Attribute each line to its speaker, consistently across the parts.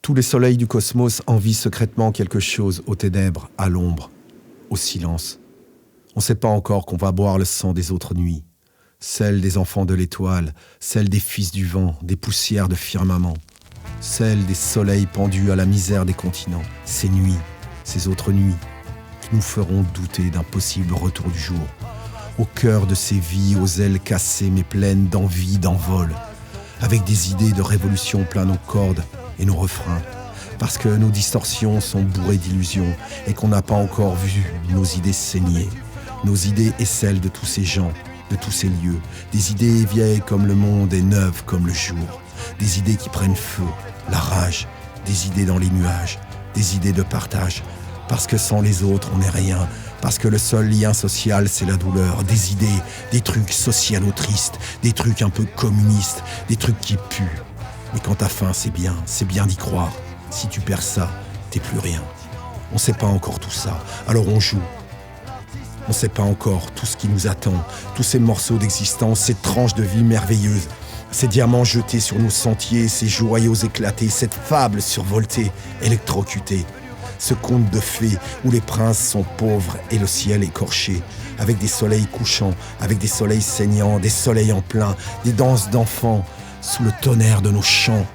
Speaker 1: Tous les soleils du cosmos envient secrètement quelque chose aux ténèbres, à l'ombre, au silence. On ne sait pas encore qu'on va boire le sang des autres nuits, celle des enfants de l'étoile, celle des fils du vent, des poussières de firmament, celle des soleils pendus à la misère des continents, ces nuits, ces autres nuits, qui nous feront douter d'un possible retour du jour. Au cœur de ces vies, aux ailes cassées mais pleines d'envie, d'envol, avec des idées de révolution plein nos cordes et nos refrains, parce que nos distorsions sont bourrées d'illusions et qu'on n'a pas encore vu nos idées saigner. Nos idées et celles de tous ces gens, de tous ces lieux, des idées vieilles comme le monde et neuves comme le jour, des idées qui prennent feu, la rage, des idées dans les nuages, des idées de partage, parce que sans les autres on n'est rien, parce que le seul lien social c'est la douleur, des idées, des trucs socialos tristes, des trucs un peu communistes, des trucs qui puent. Mais quand t'as faim c'est bien d'y croire. Si tu perds ça, t'es plus rien. On sait pas encore tout ça, alors on joue. On sait pas encore tout ce qui nous attend, tous ces morceaux d'existence, ces tranches de vie merveilleuses, ces diamants jetés sur nos sentiers, ces joyaux éclatés, cette fable survoltée, électrocutée. Ce conte de fées où les princes sont pauvres et le ciel écorché, avec des soleils couchants, avec des soleils saignants, des soleils en plein, des danses d'enfants, sous le tonnerre de nos chants.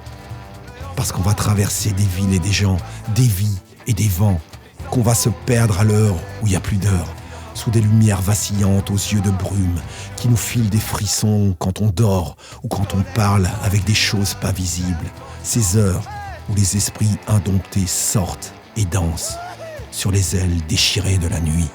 Speaker 1: Parce qu'on va traverser des villes et des gens, des vies et des vents, qu'on va se perdre à l'heure où il n'y a plus d'heure, sous des lumières vacillantes aux yeux de brume, qui nous filent des frissons quand on dort ou quand on parle avec des choses pas visibles. Ces heures où les esprits indomptés sortent et dansent sur les ailes déchirées de la nuit.